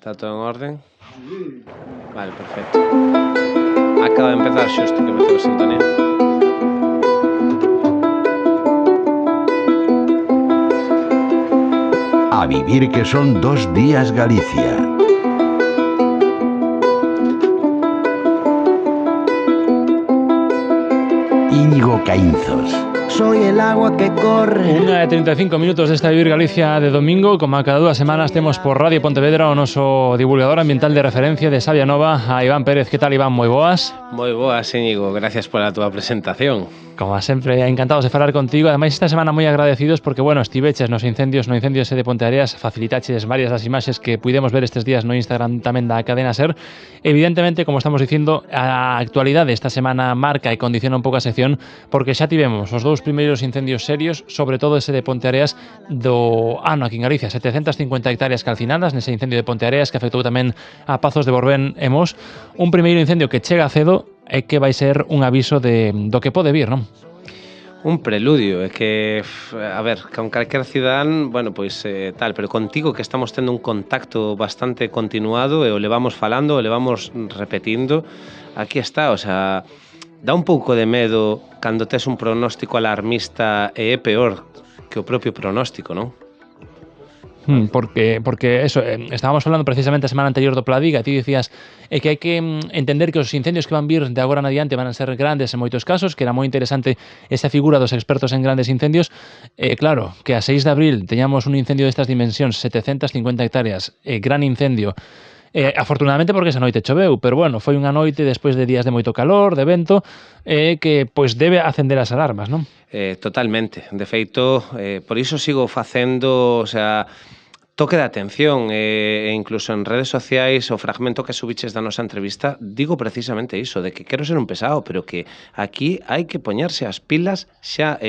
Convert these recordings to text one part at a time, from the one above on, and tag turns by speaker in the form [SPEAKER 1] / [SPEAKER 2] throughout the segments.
[SPEAKER 1] Está todo en orden? Vale, perfecto. Acaba de empezar xusto que meteu a sintonía.
[SPEAKER 2] A vivir que son 2 días Galicia. Íñigo Caínzos.
[SPEAKER 3] Soy el agua que corre.
[SPEAKER 4] 1:35 desta Vivir Galicia de domingo. Como a cada 2 semanas temos por Radio Pontevedra o noso divulgador ambiental de referencia de Sabia Nova, a Iván Pérez. Que tal, Iván? Moi boas.
[SPEAKER 1] Moi boas, Íñigo. Gracias pola túa presentación.
[SPEAKER 4] Como sempre, encantados de falar contigo. Ademais, esta semana moi agradecidos porque, bueno, estiveches nos incendios de Ponteareas, facilitaches varias das imaxes que pudemos ver estes días no Instagram tamén da cadena SER. Evidentemente, como estamos dicindo, a actualidade esta semana marca e condiciona un pouco a sección porque xa tivemos os 2 primeiros incendios serios, sobre todo ese de Ponteareas do ano aquí en Galicia, 750 hectáreas calcinadas nese incendio de Ponteareas que afectou tamén a Pazos de Borbén e Mos. Un primeiro incendio que chega cedo e que vai ser un aviso do que pode vir, non?
[SPEAKER 1] Un preludio, é que, a ver, con calquer cidadán, bueno, pois tal, pero contigo que estamos tendo un contacto bastante continuado e o levamos falando, o levamos repetindo, aquí está, o sea, dá un pouco de medo cando tes un pronóstico alarmista e é peor que o propio pronóstico, non?
[SPEAKER 4] Porque eso, estábamos falando precisamente a semana anterior do Pladiga, ti dicías que hai que entender que os incendios que van vir de agora en adiante van a ser grandes en moitos casos, que era moi interesante esa figura dos expertos en grandes incendios. Claro, que a 6 de abril teñamos un incendio destas dimensións, 750 hectáreas, gran incendio. Afortunadamente porque esa noite choveu, pero bueno, foi unha noite despois de días de moito calor, de vento, que pois debe acender as alarmas, non?
[SPEAKER 1] Totalmente. De feito, por iso sigo facendo, o sea, toque de atención e incluso en redes sociais o fragmento que subiches da nosa entrevista digo precisamente iso, de que quero ser un pesado, pero que aquí hai que poñerse as pilas xa,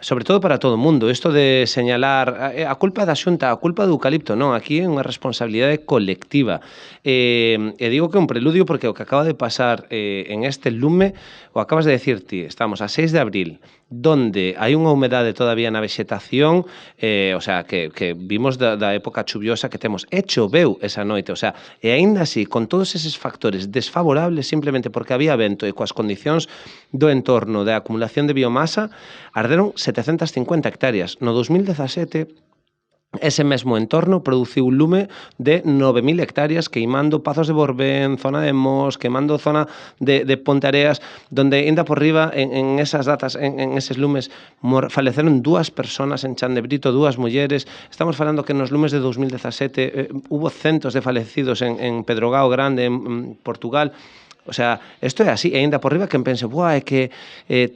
[SPEAKER 1] sobre todo para todo o mundo. Isto de señalar a culpa da Xunta, a culpa do eucalipto, non, aquí é unha responsabilidade colectiva. E digo que é un preludio porque o que acaba de pasar en este lume, o acabas de decir ti, estamos a 6 de abril, donde hai unha humedade todavía na vexetación, o sea, que vimos da época chuviosa que temos, e choveu esa noite, o sea, e aínda así, con todos eses factores desfavorables simplemente porque había vento e coas condicións do entorno de acumulación de biomasa, arderon 750 hectáreas. No 2017, ese mesmo entorno produciu un lume de 9.000 hectáreas queimando Pazos de Borbén, zona de Mos, queimando zona de Ponteareas, donde ainda por riba, en esas datas, en eses lumes, faleceron 2 personas en Chan de Brito, 2 mulleres. Estamos falando que nos lumes de 2017 hubo centos de falecidos en Pedrogao Grande, en Portugal. O sea, isto é así, e ainda por riba quen pense, é que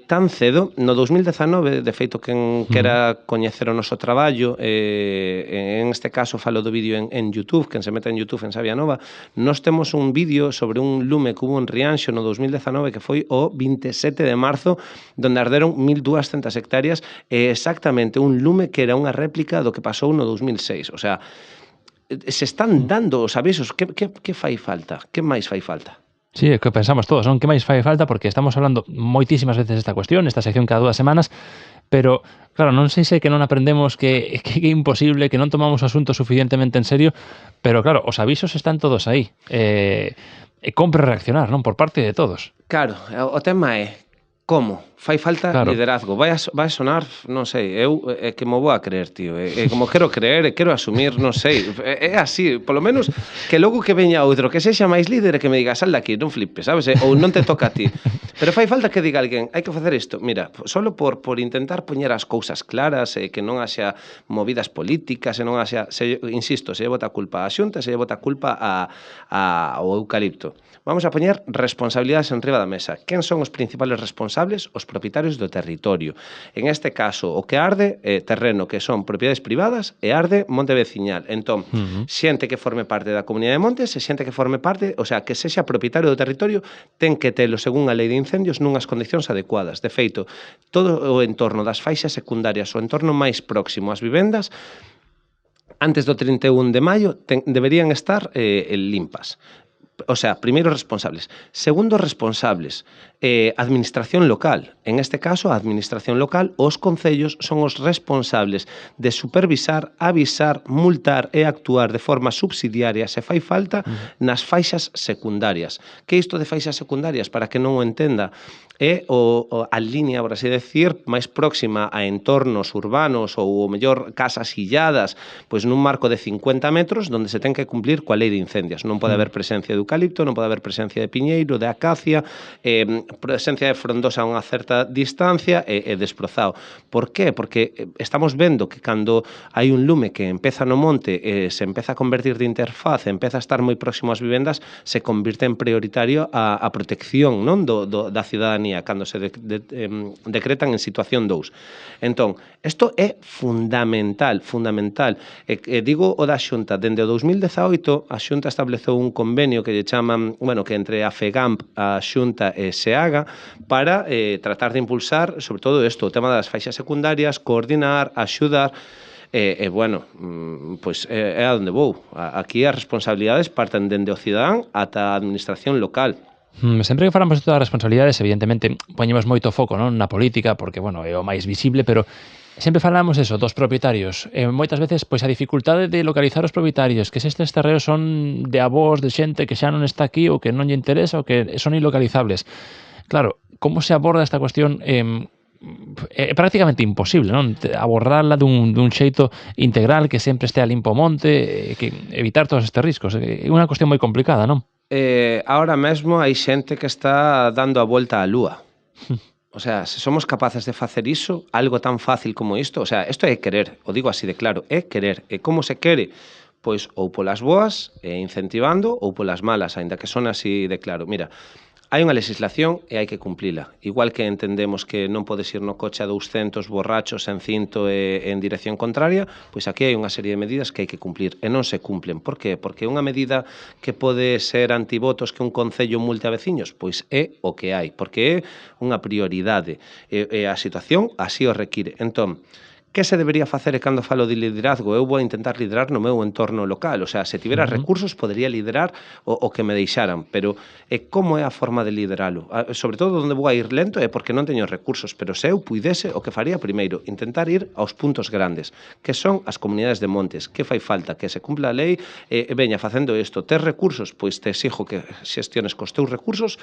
[SPEAKER 1] tan cedo, no 2019, de feito quen quera coñecer o noso traballo, en este caso falo do vídeo en YouTube, quen se meta en YouTube en Sabia Nova, nós temos un vídeo sobre un lume que hubo en Rianxo no 2019 que foi o 27 de marzo, donde arderon 1.200 hectáreas, exactamente un lume que era unha réplica do que pasou no 2006, o sea, se están dando os avisos, que fai falta? Que máis fai falta?
[SPEAKER 4] Sí, é que pensamos todos, non? Que máis fai falta? Porque estamos falando moitísimas veces desta cuestión, esta sección cada 2 semanas, pero, claro, non sei se que non aprendemos que é imposible, que non tomamos o asunto suficientemente en serio, pero, claro, os avisos están todos aí. E compre reaccionar, non? Por parte de todos.
[SPEAKER 1] Claro, o tema é como? Fai falta liderazgo. Vai a sonar, non sei, eu é que mo vou a creer, tío. É como quero creer e quero asumir, non sei. É así, polo menos que logo que veña outro, que sexa máis líder e que me diga, sal daqui, non flipes, sabes? Ou non te toca a ti. Pero fai falta que diga alguén, hai que facer isto. Mira, solo por intentar poñer as cousas claras, que non haxa movidas políticas, e non haxa, insisto, se lle bota a culpa a Xunta, se lle bota a culpa ao eucalipto. Vamos a poñer responsabilidades en riba da mesa. Quen son os principales responsables? Os propietarios do territorio. En este caso, o que arde é terreno que son propiedades privadas e arde monte veciñal. Entón, xente que forme parte da comunidade de montes e xente que forme parte, o sea, que sexa propietario do territorio, ten que telo según a lei de incendios nunhas condicións adecuadas. De feito, todo o entorno das faixas secundarias, o entorno máis próximo ás vivendas, antes do 31 de maio, deberían estar limpas. O sea, primeiro responsables. Segundo responsables, administración local. En este caso, a administración local, os concellos son os responsables de supervisar, avisar, multar e actuar de forma subsidiaria se fai falta nas faixas secundarias. Que isto de faixas secundarias, para que non o entenda, é a línea, por así decir, máis próxima a entornos urbanos ou, o mellor, casas illadas, pois nun marco de 50 metros, onde se ten que cumplir coa lei de incendios. Non pode haber presencia de eucalipto, non pode haber presencia de piñeiro, de acacia, presencia de frondosa a unha certa distancia e desprozado. Por qué? Porque estamos vendo que cando hai un lume que empeza no monte e se empeza a convertir de interfaz, empeza a estar moi próximo ás vivendas, se convirte en prioritario a protección, non, da cidadanía cando se decretan en situación 2. Entón, isto é fundamental. Digo o da Xunta, dende o 2018 a Xunta estableceu un convenio que lle chaman, que entre a FEGAMP, a Xunta e SEAGA, para tratar de impulsar, sobre todo isto, o tema das faixas secundarias, coordinar, axudar, pois é a onde vou. Aquí as responsabilidades parten dende o cidadán ata a administración local.
[SPEAKER 4] Sempre que falamos de todas as responsabilidades, evidentemente, poñemos moito foco, non, na política, porque, é o máis visible, pero sempre falamos eso, dos propietarios. Moitas veces, pois, a dificultade de localizar os propietarios, que se estes terreos son de avós, de xente que xa non está aquí, ou que non lle interesa, ou que son ilocalizables. Claro, como se aborda esta cuestión? É prácticamente imposible, non? Abordarla dun xeito integral, que sempre este a limpo monte, que evitar todos estes riscos. É unha cuestión moi complicada, non?
[SPEAKER 1] Ahora mesmo hai xente que está dando a volta á lúa. O sea, se somos capaces de facer iso, algo tan fácil como isto, o sea, isto é querer, o digo así de claro, é querer. E como se quere? Pois ou polas boas, incentivando, ou polas malas, aínda que son así de claro. Mira, hai unha legislación e hai que cumplila. Igual que entendemos que non podes ir no coche a 200 borrachos en cinto e en dirección contraria, pois aquí hai unha serie de medidas que hai que cumplir e non se cumplen. Por qué? Porque unha medida que pode ser antivotos que un concello multe a veciños, pois é o que hai, porque é unha prioridade e a situación así o require. Entón, que se debería facer e cando falo de liderazgo? Eu vou a intentar liderar no meu entorno local, o sea, se tivera recursos podería liderar o que me deixaran, pero como é a forma de lideralo? Sobre todo onde vou a ir lento é porque non teño recursos, pero se eu puidese, o que faría primeiro, intentar ir aos puntos grandes, que son as comunidades de montes. Que fai falta? Que se cumpla a lei e veña facendo isto. Tes recursos? Pois te exijo que xestiones cos teus recursos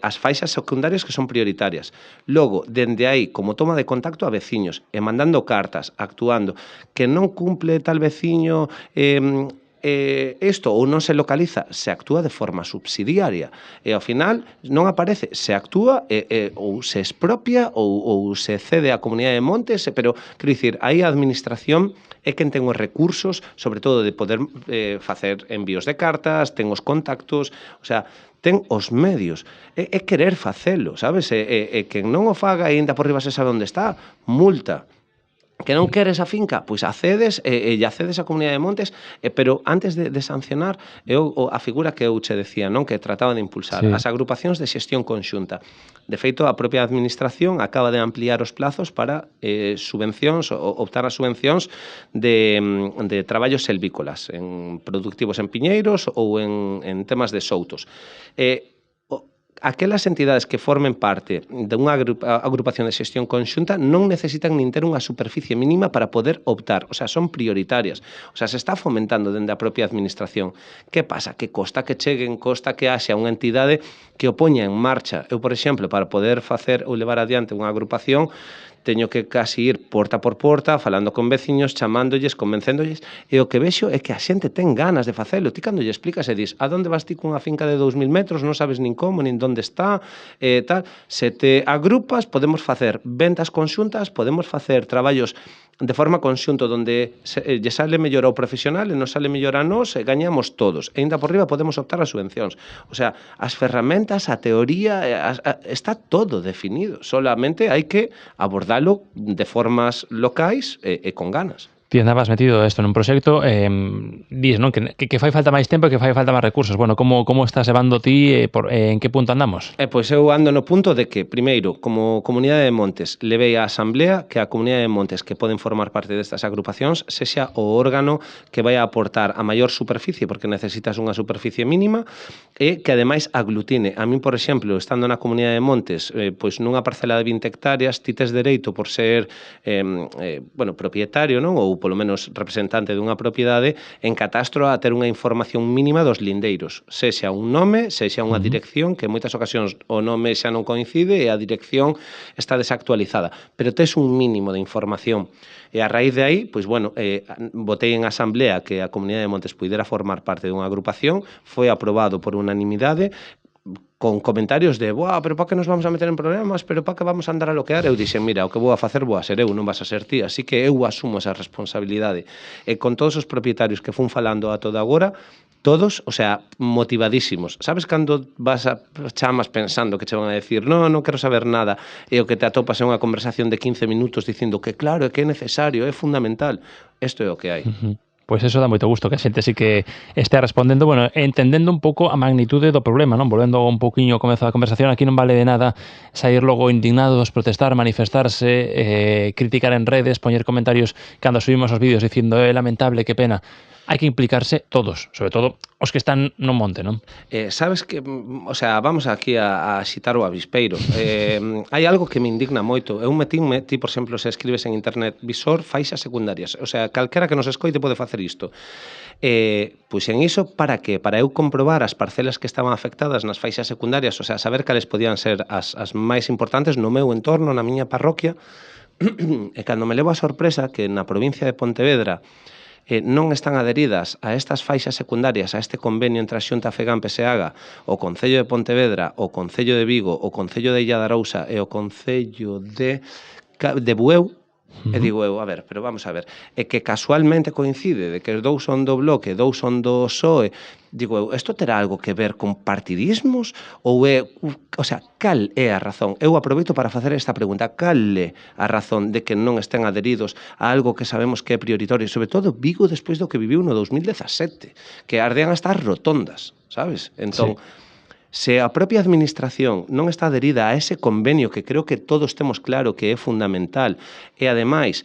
[SPEAKER 1] as faixas secundarias que son prioritarias. Logo, dende aí, como toma de contacto a veciños e mandando cartas, actuando, que non cumple tal veciño isto ou non se localiza, se actúa de forma subsidiaria e ao final non aparece, se actúa ou se expropia ou se cede á comunidade de montes, pero, quero dicir, aí a administración é quen ten os recursos, sobre todo de poder facer envíos de cartas, ten os contactos, o sea, ten os medios, é querer facelo, sabes? E quen non o faga e ainda por riba se sabe onde está, multa. Que non queres a finca? Pois acedes e acedes á comunidade de montes, pero antes de sancionar, a figura que eu che decía, non, que trataba de impulsar, as agrupacións de xestión conxunta. De feito, a propia administración acaba de ampliar os plazos para subvencións, optar a subvencións de traballos selvícolas, en productivos en piñeiros ou en temas de soutos. Aquelas entidades que formen parte dunha agrupación de xestión conxunta non necesitan nin ter unha superficie mínima para poder optar, o sea, son prioritarias. O sea, se está fomentando dende a propia administración. Que pasa? Que costa que cheguen, costa que haxa unha entidade que o poña en marcha. Eu, por exemplo, para poder facer ou levar adiante unha agrupación, teño que casi ir porta por porta, falando con veciños, chamándolles, convencéndolles, e o que vexo é que a xente ten ganas de facelo. Ti cando lle explicas e dis, a donde vas ti cunha finca de 2000 metros, non sabes nin como, nin donde está, tal. Se te agrupas, podemos facer ventas conxuntas, podemos facer traballos de forma conxunto onde lle sale mellor ao profesional e nos sale mellor a nós e gañamos todos. E ainda por riba podemos optar as subvencións. O sea, as ferramentas, a teoría, está todo definido. Solamente hai que abordalo de formas locais e con ganas.
[SPEAKER 4] Ti andabas metido isto nun proxecto, dis, non, que fai falta máis tempo e que fai falta máis recursos. Bueno, como estás levando ti, en que punto andamos?
[SPEAKER 1] Pois eu ando no punto de que, primeiro, como Comunidade de Montes, levei á Asamblea que a Comunidade de Montes que poden formar parte destas agrupacións sexa o órgano que vai a aportar a maior superficie, porque necesitas unha superficie mínima, e que ademais aglutine. A min, por exemplo, estando na Comunidade de Montes, pois nunha parcela de 20 hectáreas, ti tes dereito por ser propietario, non? Ou polo menos representante dunha propiedade, en catastro a ter unha información mínima dos lindeiros, sexa un nome, sexa unha dirección, que en moitas ocasións o nome xa non coincide e a dirección está desactualizada, pero tes un mínimo de información. E a raíz de aí, pois bueno, votei en asamblea que a Comunidade de Montes puidera formar parte dunha agrupación, foi aprobado por unanimidade, con comentarios de pero para que nos vamos a meter en problemas, pero para que vamos a andar a loquear. Eu dixen, mira, o que vou a facer vou a ser eu, non vas a ser ti, así que eu asumo esa responsabilidade. E con todos os propietarios que fun falando a toda agora, todos, o sea, motivadísimos. Sabes cando vas a chamas pensando que che van a decir non quero saber nada, e o que te atopas é unha conversación de 15 minutos dicindo que claro, é que é necesario, é fundamental. Isto é o que hai.
[SPEAKER 4] Pois eso dá moito gusto que a xente sí que estea respondendo, bueno, entendendo un pouco a magnitude do problema, non? Volvendo un pouquiño ao comezo da conversación, aquí non vale de nada sair logo indignados, protestar, manifestarse, criticar en redes, poñer comentarios cando subimos os vídeos dicindo é lamentable, que pena. Hai que implicarse todos, sobre todo os que están no monte, non?
[SPEAKER 1] Sabes que, o sea, vamos aquí a xitar o avispeiro. Hai algo que me indigna moito. Eu metínme, ti, por exemplo, se escribes en internet visor faixas secundarias. O sea, calquera que nos escoite pode facer isto. Pois en iso, para que? Para eu comprobar as parcelas que estaban afectadas nas faixas secundarias, o sea, saber cales podían ser as máis importantes no meu entorno, na miña parroquia, e cando me levo a sorpresa que na provincia de Pontevedra non están adheridas a estas faixas secundarias, a este convenio entre a Xunta Fegamp e Seaga, o Concello de Pontevedra, o Concello de Vigo, o Concello de Illa de Arousa e o Concello de Bueu, e digo eu, a ver, pero vamos a ver, é que casualmente coincide de que os dous son do Bloque, dous son do PSOE, digo eu, isto terá algo que ver con partidismos ou é, o sea, cal é a razón? Eu aproveito para facer esta pregunta, cal é a razón de que non estén adheridos a algo que sabemos que é prioritario, sobre todo Vigo despois do que viviu no 2017, que ardean as rotondas, sabes? Entón, se a propia administración non está adherida a ese convenio que creo que todos temos claro que é fundamental e, ademais,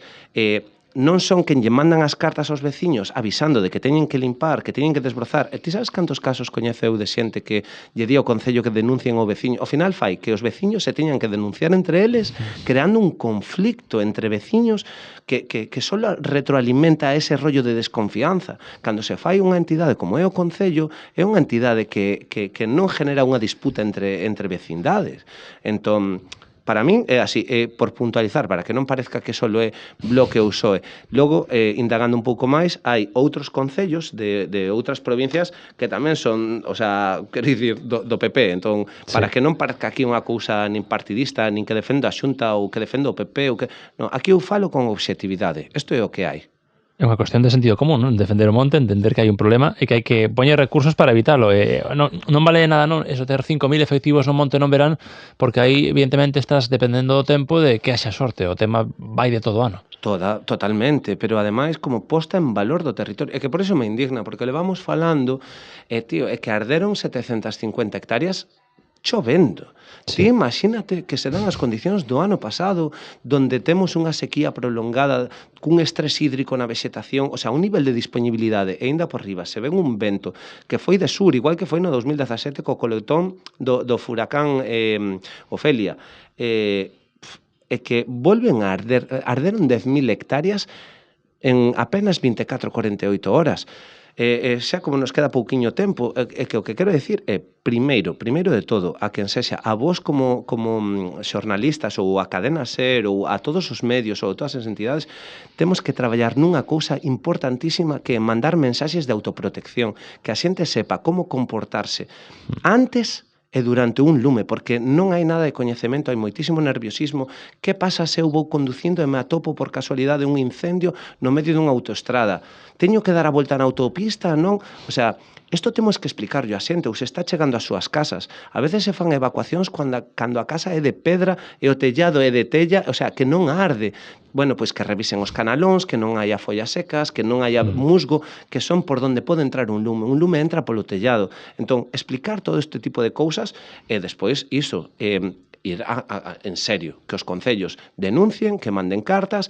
[SPEAKER 1] non son quen lle mandan as cartas aos veciños avisando de que teñen que limpar, que teñen que desbrozar. E ti sabes cantos casos coñece eu de xente que lle di ao Concello que denuncien ao veciño? Ao final fai que os veciños se teñan que denunciar entre eles, creando un conflicto entre veciños que só retroalimenta ese rollo de desconfianza. Cando se fai unha entidade como é o Concello, é unha entidade que non genera unha disputa entre vecindades. Entón, para min é así, por puntualizar, para que non parezca que só é Bloque ou PSOE. Logo, indagando un pouco máis, hai outros concellos de outras provincias que tamén son, o sea, quero dicir, do PP. Entón, para que non parezca aquí unha cousa nin partidista, nin que defendo a Xunta ou que defendo o PP, ou que... Non, aquí eu falo con obxectividade. Isto é o que hai.
[SPEAKER 4] É unha cuestión de sentido común, non? Defender o monte, entender que hai un problema e que hai que poñer recursos para evitalo. Non vale nada, non, eso ter 5.000 efectivos no monte non verán, porque aí evidentemente estás dependendo do tempo de que haxa sorte. O tema vai de todo o ano.
[SPEAKER 1] Totalmente, pero ademais como posta en valor do territorio. É que por eso me indigna, porque levamos falando, tío, é que arderon 750 hectáreas chovendo. Sí. Ti imagínate que se dan as condicións do ano pasado, donde temos unha sequía prolongada, cun estrés hídrico na vegetación, o sea, un nivel de disponibilidade, e ainda por riba se ven un vento que foi de sur, igual que foi no 2017 co coletón do furacán Ofelia, e que volven a arder, arderon 10.000 hectáreas en apenas 24-48 horas. Xa como nos queda pouquiño tempo, é que o que quero decir é, primeiro de todo, a quen sexa, a vos como xornalistas ou a Cadena SER ou a todos os medios ou a todas as entidades, temos que traballar nunha cousa importantísima que é mandar mensaxes de autoprotección, que a xente sepa como comportarse antes e durante un lume, porque non hai nada de coñecemento, hai moitísimo nerviosismo. Que pasa se eu vou conducindo e me atopo por casualidade un incendio no medio dunha autoestrada? Teño que dar a volta na autopista, non? O sea, Isto temos que explicarlo a xente, ou se está chegando ás súas casas. A veces se fan evacuacións cando a casa é de pedra e o tellado é de tella, o sea, que non arde. Bueno, pois que revisen os canalóns, que non haya follas secas, que non haya musgo, que son por donde pode entrar un lume. Un lume entra polo tellado. Entón, explicar todo este tipo de cousas e despois iso, ir en serio, que os concellos denuncien, que manden cartas,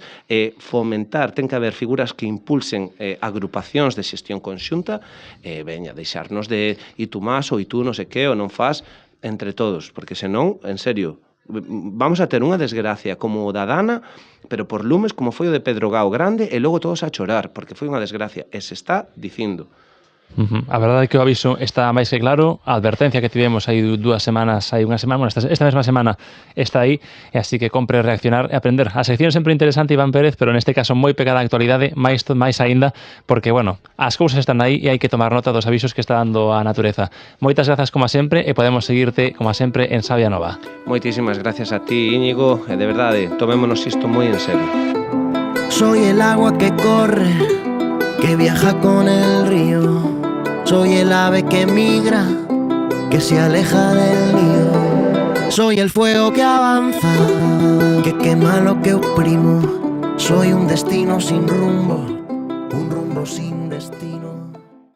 [SPEAKER 1] fomentar, ten que haber figuras que impulsen agrupacións de xestión conxunta, veña, deixarnos de e tú más ou e tú non sei que, ou non faz, entre todos, porque senón, en serio, vamos a ter unha desgracia como o da Dana, pero por lumes como foi o de Pedro Gao grande e logo todos a chorar, porque foi unha desgracia, e se está dicindo.
[SPEAKER 4] A verdade é que o aviso está máis que claro, a advertencia que tivemos hai 2 semanas, hai unha semana, bueno, esta mesma semana está aí, e así que compre reaccionar e aprender. A sección sempre interesante, Iván Pérez, pero neste caso moi pegada á actualidade, máis aínda, porque, bueno, as cousas están aí e hai que tomar nota dos avisos que está dando a natureza. Moitas grazas, como sempre, e podemos seguirte, como sempre, en Sabia Nova.
[SPEAKER 1] Moitísimas gracias a ti, Íñigo, e de verdade, tomémonos isto moi en serio.
[SPEAKER 3] Soy el agua que corre, que viaja con el río. Soy el ave que migra, que se aleja del nido. Soy el fuego que avanza, que quema lo que oprimo. Soy un destino sin rumbo,